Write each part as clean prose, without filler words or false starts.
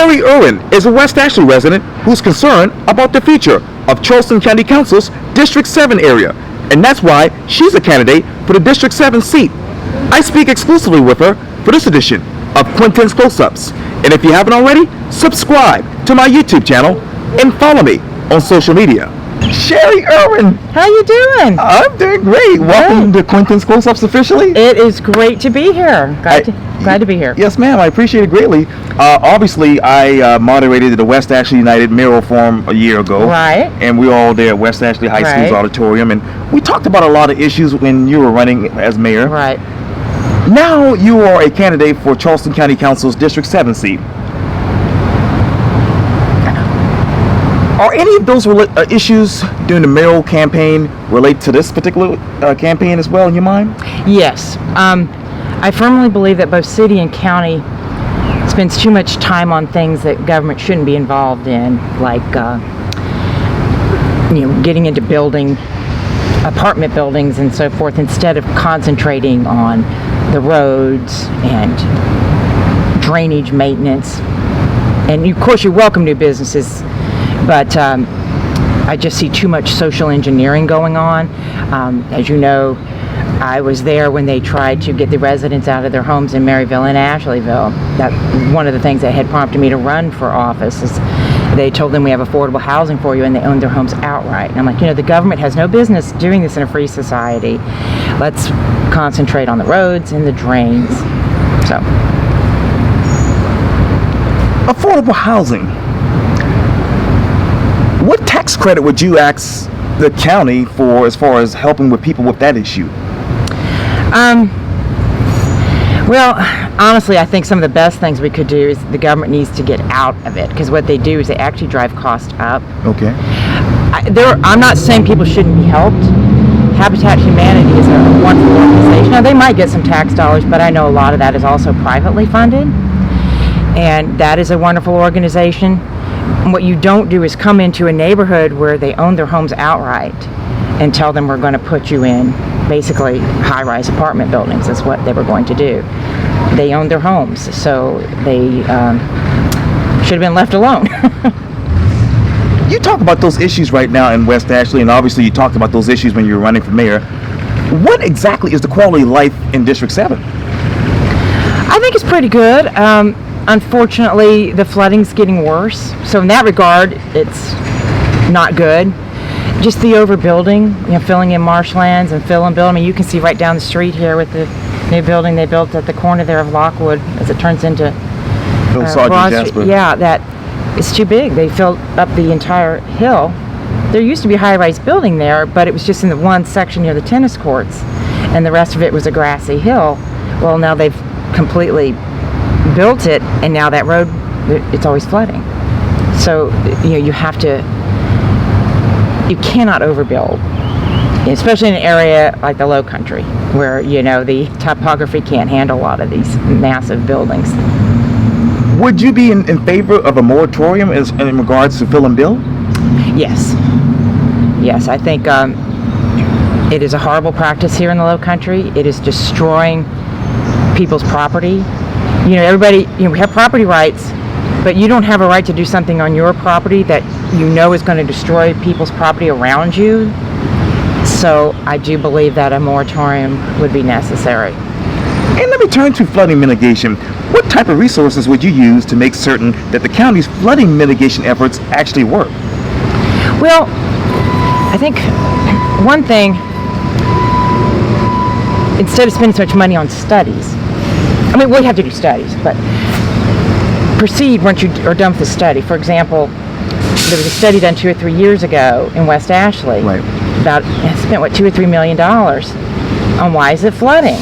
Sheri Irwin is a West Ashley resident who's concerned about the future of Charleston County Council's District 7 area, and that's why she's a candidate for the District 7 seat. I speak exclusively with her for this edition of Quintin's Close-Ups, and if you haven't already, subscribe to my YouTube channel and follow me on social media. Sheri Irwin, how you doing? I'm doing great. Welcome to Quintin's Close-Ups officially. It is great to be here. Glad to be here. Yes, ma'am. I appreciate it greatly. Obviously, I moderated the West Ashley United Mayoral Forum a year ago. Right. And we were all there at West Ashley High School's auditorium, and we talked about a lot of issues when you were running as mayor. Right. Now you are a candidate for Charleston County Council's District 7 seat. Are any of those issues during the mayoral campaign relate to this particular campaign as well, in your mind? Yes. I firmly believe that both city and county spends too much time on things that government shouldn't be involved in, like getting into building apartment buildings and so forth, instead of concentrating on the roads and drainage maintenance. And of course, you welcome new businesses, but I just see too much social engineering going on. As you know, I was there when they tried to get the residents out of their homes in Maryville and Ashleyville. That one of the things that had prompted me to run for office is they told them we have affordable housing for you, and they owned their homes outright. And I'm like, the government has no business doing this in a free society. Let's concentrate on the roads and the drains. So, affordable housing. What tax credit would you ask the county for as far as helping with people with that issue? Well, honestly, I think some of the best things we could do is the government needs to get out of it, because what they do is they actually drive costs up. Okay. I'm not saying people shouldn't be helped. Habitat Humanity is a wonderful organization. Now, they might get some tax dollars, but I know a lot of that is also privately funded, and that is a wonderful organization. And what you don't do is come into a neighborhood where they own their homes outright and tell them we're going to put you in basically high-rise apartment buildings. That's what they were going to do. They own their homes, so they should have been left alone. You talk about those issues right now in West Ashley, and obviously you talked about those issues when you were running for mayor. What exactly is the quality of life in District 7? I think it's pretty good. Unfortunately, the flooding's getting worse. So in that regard, it's not good. Just the overbuilding, filling in marshlands and fill and build. I mean, you can see right down the street here with the new building they built at the corner there of Lockwood as it turns into Jasper. Yeah, that it's too big. They filled up the entire hill. There used to be a high-rise building there, but it was just in the one section near the tennis courts, and the rest of it was a grassy hill. Well, now they've completely built it, and now that road, it's always flooding. So you cannot overbuild, especially in an area like the Low Country, where the topography can't handle a lot of these massive buildings. Would you be in favor of a moratorium in regards to fill and build? Yes, I think it is a horrible practice here in the Low Country. It is destroying people's property. Everybody, we have property rights, but you don't have a right to do something on your property that is going to destroy people's property around you. So I do believe that a moratorium would be necessary. And let me turn to flooding mitigation. What type of resources would you use to make certain that the county's flooding mitigation efforts actually work? Well, I think one thing, instead of spending so much money on studies, we have to do studies, but proceed once you are done with the study. For example, there was a study done 2 or 3 years ago in West Ashley. Right. Spent $2 or $3 million on why is it flooding?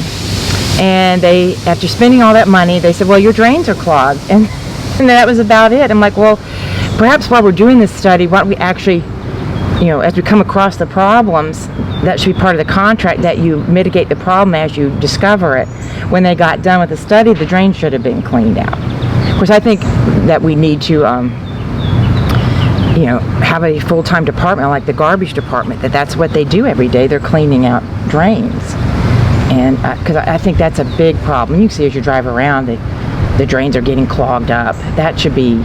And they, after spending all that money, they said, well, your drains are clogged. And that was about it. I'm like, well, perhaps while we're doing this study, why don't we actually, as we come across the problems, that should be part of the contract, that you mitigate the problem as you discover it. When they got done with the study, the drains should have been cleaned out. Of course, I think that we need to, have a full-time department like the garbage department, that's what they do every day. They're cleaning out drains. And because I think that's a big problem. You can see as you drive around, the drains are getting clogged up. That should be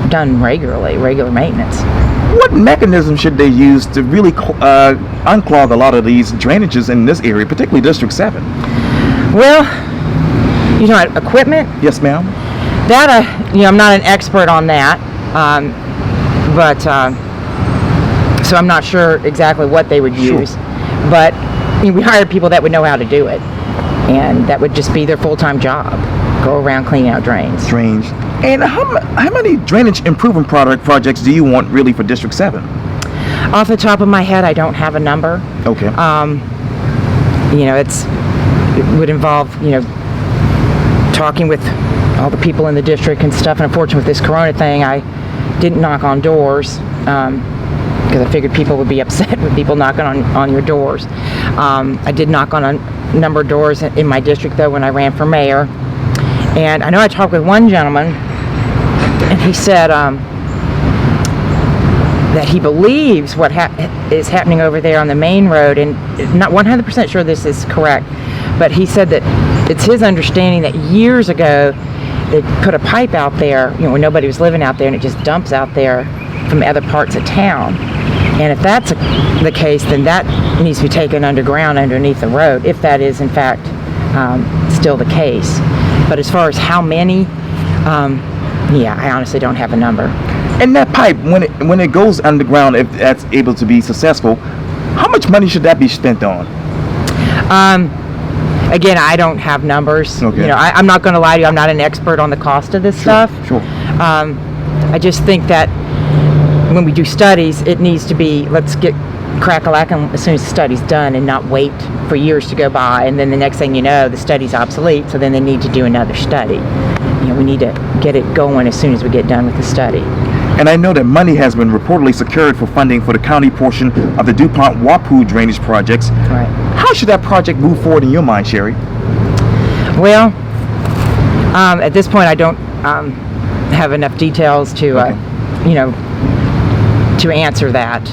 done regular maintenance. What mechanism should they use to really unclog a lot of these drainages in this area, particularly District 7? Well, equipment, Yes, ma'am. that I'm not an expert on that, but so I'm not sure exactly what they would Sure. use. But we hired people that would know how to do it, and that would just be their full-time job. Go around cleaning out drains. Drains. And how many drainage improvement projects do you want really for District 7? Off the top of my head, I don't have a number. Okay. It would involve, talking with all the people in the district and stuff. And unfortunately, with this corona thing, I didn't knock on doors because I figured people would be upset with people knocking on your doors. I did knock on a number of doors in my district, though, when I ran for mayor. And I know I talked with one gentleman, and he said that he believes what is happening over there on the main road, and not 100% sure this is correct, but he said that it's his understanding that years ago they put a pipe out there, when nobody was living out there, and it just dumps out there from other parts of town. And if that's the case, then that needs to be taken underground underneath the road, if that is in fact still the case. But as far as how many, I honestly don't have a number. And that pipe, when it goes underground, if that's able to be successful, how much money should that be spent on? Again, I don't have numbers. Okay. I'm not going to lie to you. I'm not an expert on the cost of this stuff. Sure. I just think that when we do studies, it needs to be, let's get crack-a-lackin' as soon as the study's done and not wait for years to go by, and then the next thing you know, the study's obsolete, so then they need to do another study. We need to get it going as soon as we get done with the study. And I know that money has been reportedly secured for funding for the county portion of the DuPont-Wapu drainage projects. Right. How should that project move forward in your mind, Sheri? Well, at this point, I don't have enough details to, to answer that.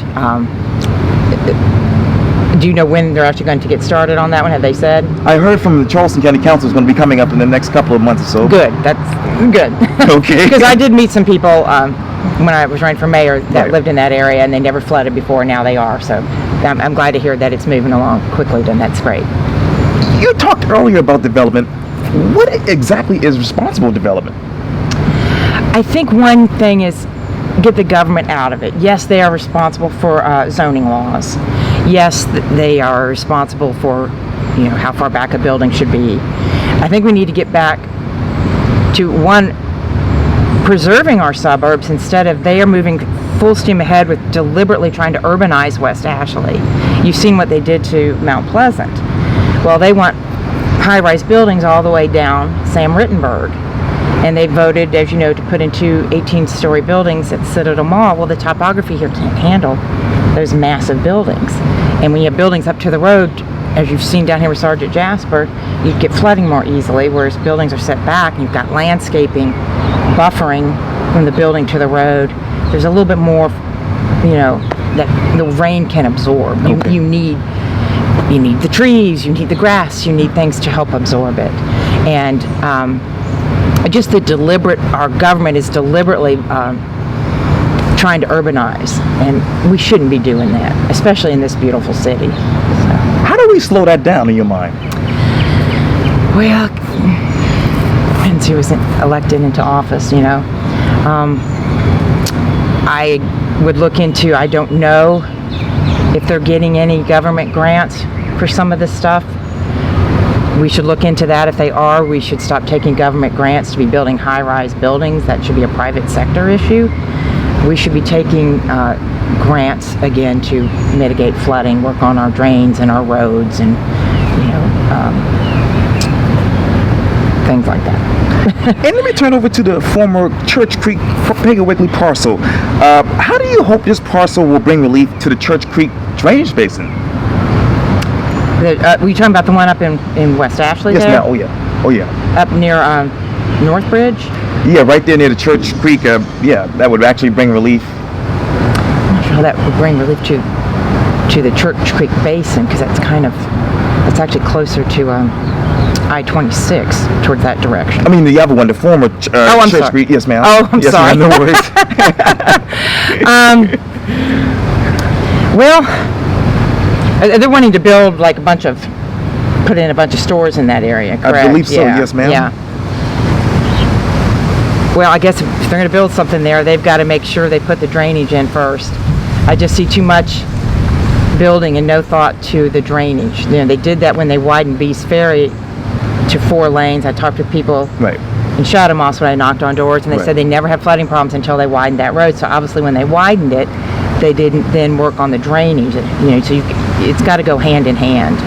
Do you know when they're actually going to get started on that one? Have they said? I heard from the Charleston County Council is going to be coming up in the next couple of months or so. Good. That's good. Okay. Because I did meet some people when I was running for mayor that Right. lived in that area, and they never flooded before. Now they are. So I'm glad to hear that it's moving along quickly. Then that's great. You talked earlier about development. What exactly is responsible development? I think one thing is get the government out of it. Yes, they are responsible for zoning laws. Yes, they are responsible for, how far back a building should be. I think we need to get back to preserving our suburbs instead of they are moving full steam ahead with deliberately trying to urbanize West Ashley. You've seen what they did to Mount Pleasant. Well, they want high-rise buildings all the way down Sam Rittenberg. And they voted, as you know, to put in 2 18-story buildings at Citadel Mall. Well, the topography here can't handle those massive buildings. And when you have buildings up to the road, as you've seen down here with Sergeant Jasper, you get flooding more easily, whereas buildings are set back and you've got landscaping buffering from the building to the road. There's a little bit more, that the rain can absorb. Okay. You need the trees, you need the grass, you need things to help absorb it. And just our government is deliberately trying to urbanize, and we shouldn't be doing that, especially in this beautiful city. How do we slow that down in your mind? Well, depends who was elected into office, I would look into, I don't know if they're getting any government grants for some of this stuff. We should look into that. If they are, we should stop taking government grants to be building high-rise buildings. That should be a private sector issue. We should be taking grants, again, to mitigate flooding, work on our drains and our roads and, things like that. And let me turn over to the former Church Creek Piggly parcel. How do you hope this parcel will bring relief to the Church Creek drainage basin? Were you talking about the one up in West Ashley Yes, there? ma'am. Oh, yeah. Up near Northbridge? Yeah, right there near the Church Creek. That would actually bring relief. I'm not sure how that would bring relief to the Church Creek Basin, because that's actually closer to I-26 towards that direction. I mean, the other one, the former I'm Church sorry. Street. Yes, ma'am. Oh, I'm yes, sorry. Ma'am, no worries. Well, they're wanting to build like put in a bunch of stores in that area, correct? I believe so, Yeah. yes, ma'am. Yeah. Well, I guess if they're going to build something there, they've got to make sure they put the drainage in first. I just see too much building and no thought to the drainage. You know, they did that when they widened Beast Ferry to 4 lanes. I talked to people Right. in Shadowmoss when I knocked on doors, and they Right. said they never had flooding problems until they widened that road. So obviously when they widened it, they didn't then work on the drainage. You know, so it's got to go hand in hand.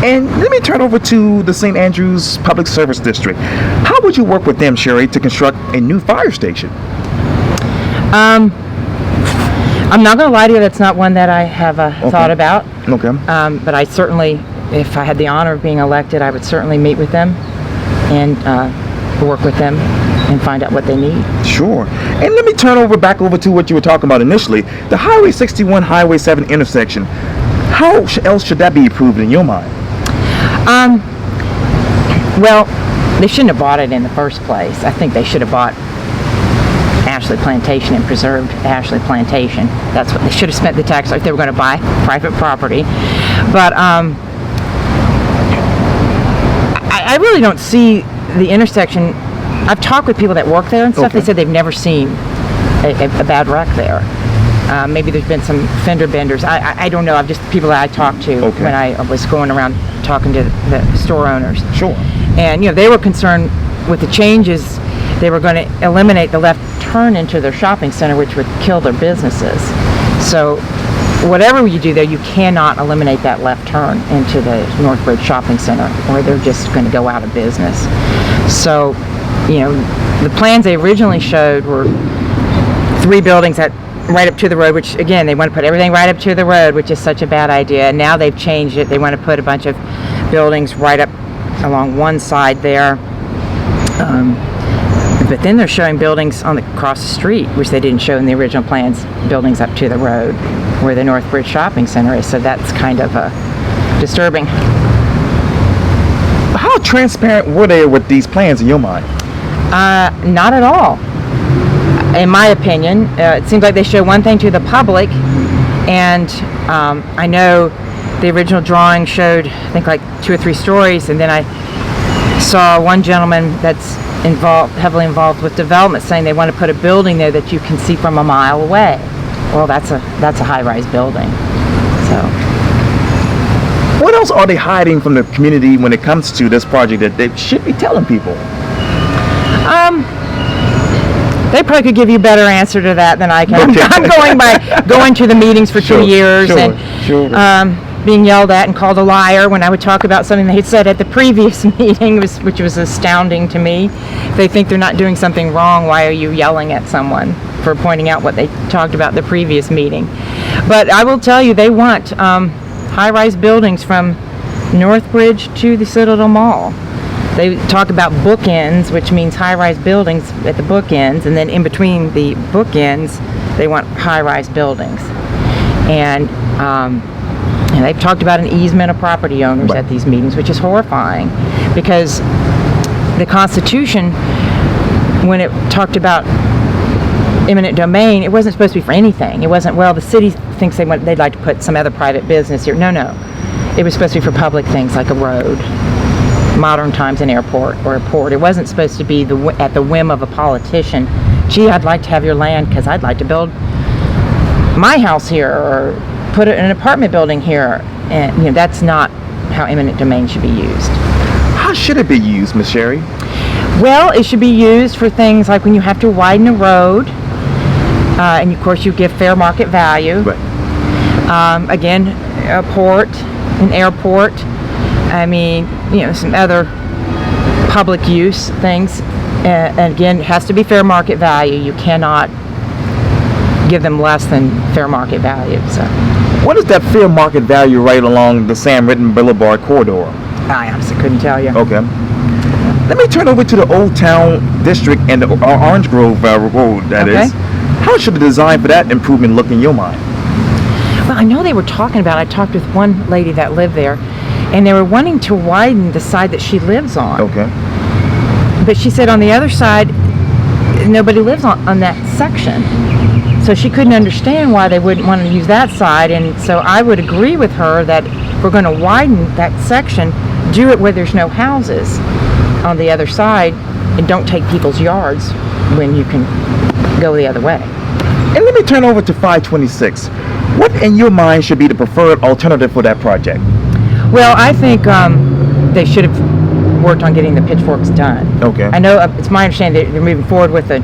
And let me turn over to the St. Andrews Public Service District. How would you work with them, Sheri, to construct a new fire station? I'm not going to lie to you, that's not one that I have thought about. Okay. But I certainly, if I had the honor of being elected, I would certainly meet with them and work with them and find out what they need. Sure. And let me turn back over to what you were talking about initially. The Highway 61, Highway 7 intersection. How else should that be improved in your mind? Well, they shouldn't have bought it in the first place. I think they should have bought Ashley Plantation and preserved Ashley Plantation. That's what they should have spent the tax if they were going to buy private property. But I really don't see the intersection. I've talked with people that work there and stuff. Okay. They said they've never seen a bad wreck there. Maybe there's been some fender benders. I don't know. I've just people that I talked to Okay. when I was going around talking to the store owners. Sure. And, you know, they were concerned with the changes. They were going to eliminate the left turn into their shopping center, which would kill their businesses. So whatever you do there, you cannot eliminate that left turn into the Northbridge Shopping Center, or they're just going to go out of business. So, you know, the plans they originally showed were 3 buildings that right up to the road, which again, they want to put everything right up to the road, which is such a bad idea. And now they've changed it. They want to put a bunch of buildings right up along one side there. But then they're showing buildings across the street, which they didn't show in the original plans, buildings up to the road where the Northbridge Shopping Center is. So that's kind of disturbing. How transparent were they with these plans in your mind? Not at all. In my opinion, it seems like they show one thing to the public, and I know the original drawing showed, I think, like 2 or 3 stories, and then I saw one gentleman that's heavily involved with development saying they want to put a building there that you can see from a mile away. Well, that's a high-rise building. So, What else are they hiding from the community when it comes to this project that they should be telling people? they probably could give you a better answer to that than I can. Okay. I'm going to the meetings for 2 years and being yelled at and called a liar when I would talk about something they had said at the previous meeting, which was astounding to me. If they think they're not doing something wrong, why are you yelling at someone for pointing out what they talked about the previous meeting? But I will tell you, they want high-rise buildings from Northbridge to the Citadel Mall. They talk about bookends, which means high-rise buildings at the bookends, and then in between the bookends, they want high-rise buildings. And they've talked about an easement of property owners at these meetings, which is horrifying, because the Constitution, when it talked about eminent domain, it wasn't supposed to be for anything. It wasn't, well, the city thinks they'd like to put some other private business here. No. It was supposed to be for public things like a road, modern times an airport or a port. It wasn't supposed to be at the whim of a politician. Gee, I'd like to have your land because I'd like to build my house here or put an apartment building here. And that's not how eminent domain should be used. How should it be used, Ms. Sheri? Well, it should be used for things like when you have to widen a road, and of course you give fair market value. Right. Again, a port, an airport. I mean, some other public use things. And again, it has to be fair market value. You cannot give them less than fair market value. So, What is that fair market value right along the Sam Ritton Boulevard corridor? I honestly couldn't tell you. Okay. Let me turn over to the Old Town District and the Orange Grove Road, that Okay. is. How should the design for that improvement look in your mind? Well, I know they were talking about, I talked with one lady that lived there, and they were wanting to widen the side that she lives on. Okay. But she said on the other side, nobody lives on that section. So she couldn't understand why they wouldn't want to use that side. And so I would agree with her that if we're going to widen that section, do it where there's no houses on the other side, and don't take people's yards when you can go the other way. And let me turn over to 526. What in your mind should be the preferred alternative for that project? Well, I think they should have worked on getting the pitchforks done. Okay. I know it's my understanding that they're moving forward with the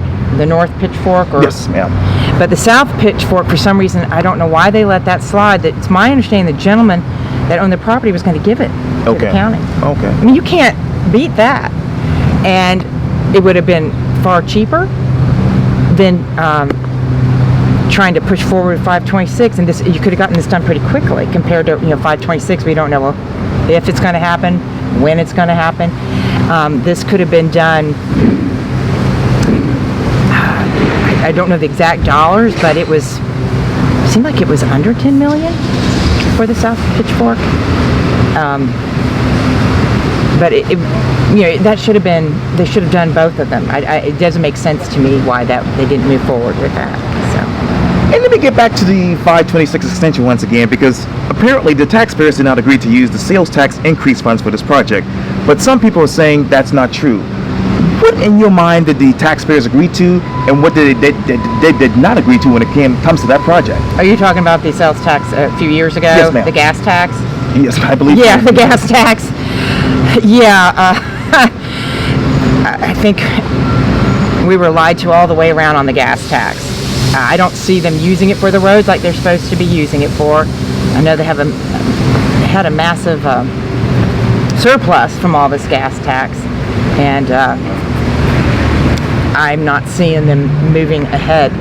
north pitchfork. Yes, ma'am. But the south pitchfork, for some reason, I don't know why they let that slide. That it's my understanding the gentleman that owned the property was going to give it to the county. Okay. I mean, you can't beat that. And it would have been far cheaper than trying to push forward with 526, and this you could have gotten this done pretty quickly compared to 526. We don't know if it's going to happen, when it's going to happen. This could have been done. I don't know the exact dollars, but it seemed like it was under 10 million for the South Pitchfork. But that should have been. They should have done both of them. It doesn't make sense to me why they didn't move forward with that. So. And let me get back to the 526 extension once again, because apparently the taxpayers did not agree to use the sales tax increase funds for this project. But some people are saying that's not true. What in your mind did the taxpayers agree to, and what did they did not agree to when it comes to that project? Are you talking about the sales tax a few years ago? Yes, ma'am. The gas tax? Yes, I believe. Yeah, so. the gas tax. Yeah, I think we were lied to all the way around on the gas tax. I don't see them using it for the roads like they're supposed to be using it for. I know they had a massive surplus from all this gas tax, and I'm not seeing them moving ahead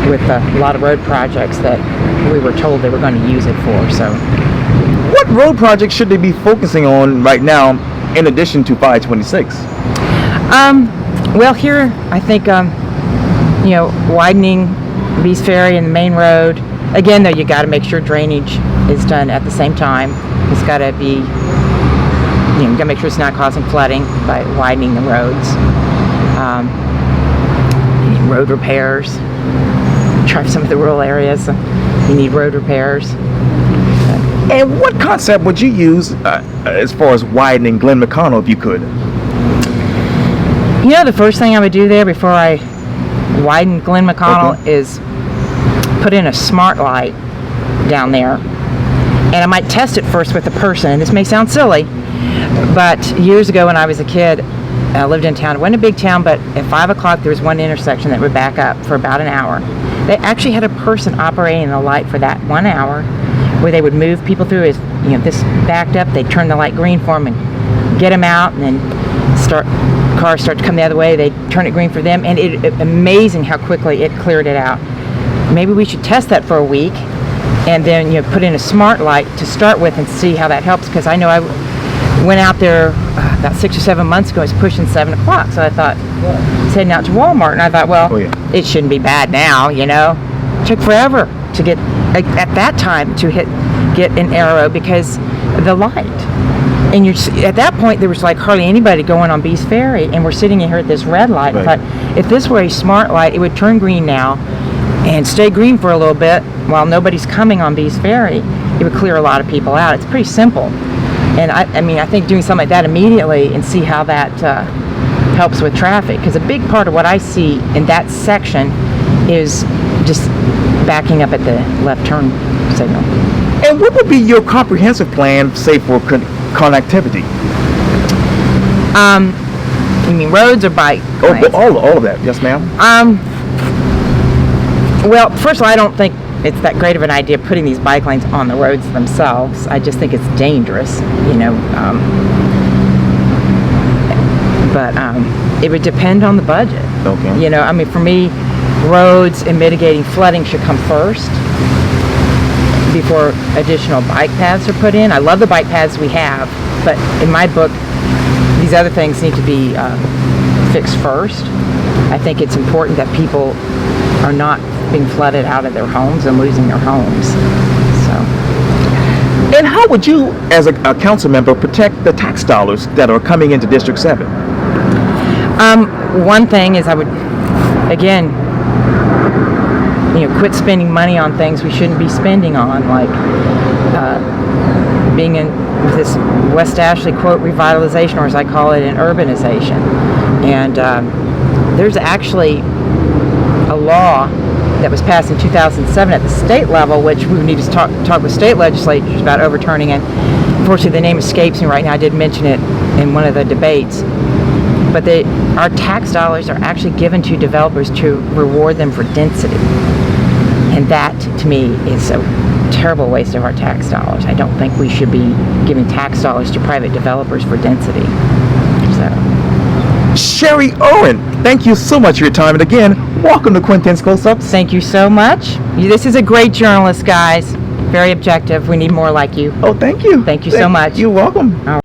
with a lot of road projects that we were told they were going to use it for. So, what road projects should they be focusing on right now in addition to 526? Well, here I think widening Bees Ferry and the main road. Again, though, you got to make sure drainage is done at the same time. It's got to be, you got to make sure it's not causing flooding by widening the roads. You need road repairs. Drive some of the rural areas, you need road repairs. And what concept would you use as far as widening Glen McConnell if you could? The first thing I would do there before I widen Glen McConnell is put in a smart light down there. And I might test it first with a person. And this may sound silly, but years ago when I was a kid, I lived in town. It wasn't a big town, but at 5 o'clock there was one intersection that would back up for about an hour. They actually had a person operating the light for that 1 hour, where they would move people through. As this backed up, they'd turn the light green for them and get them out, and then cars start to come the other way. They'd turn it green for them, and it amazing how quickly it cleared it out. Maybe we should test that for a week, and then put in a smart light to start with and see how that helps. Because I know I went out there about 6 or 7 months ago. It's pushing 7 o'clock, so I thought, I was heading out to Walmart, and I thought, well, it shouldn't be bad now. It took forever to get at that time to get an arrow because of the light. And at that point there was like hardly anybody going on Bees Ferry, and we're sitting in here at this red light. Right. I thought, if this were a smart light, it would turn green now and stay green for a little bit while nobody's coming on Bees Ferry. It would clear a lot of people out. It's pretty simple. And I think doing something like that immediately and see how that helps with traffic, because a big part of what I see in that section is just backing up at the left turn signal. And what would be your comprehensive plan, say, for connectivity? You mean roads or bike lanes? All of that, yes, ma'am. Well, first of all, I don't think it's that great of an idea putting these bike lanes on the roads themselves. I just think it's dangerous, but it would depend on the budget. Okay. For me, roads and mitigating flooding should come first before additional bike paths are put in. I love the bike paths we have, but in my book, these other things need to be fixed first. I think it's important that people are not being flooded out of their homes and losing their homes. So. And how would you, as a council member, protect the tax dollars that are coming into District 7? One thing is I would, again, quit spending money on things we shouldn't be spending on, like being in with this West Ashley, quote, revitalization, or as I call it, an urbanization. And there's actually a law that was passed in 2007 at the state level, which we need to talk with state legislatures about overturning it. Unfortunately, the name escapes me right now. I did mention it in one of the debates. But our tax dollars are actually given to developers to reward them for density. And that, to me, is a terrible waste of our tax dollars. I don't think we should be giving tax dollars to private developers for density. So, Sheri Irwin, thank you so much for your time. And again, welcome to Quintin's Close-Ups. thank you so much. This is a great journalist, guys. Very objective. We need more like you. Oh, thank you. Thank you so much. You're welcome.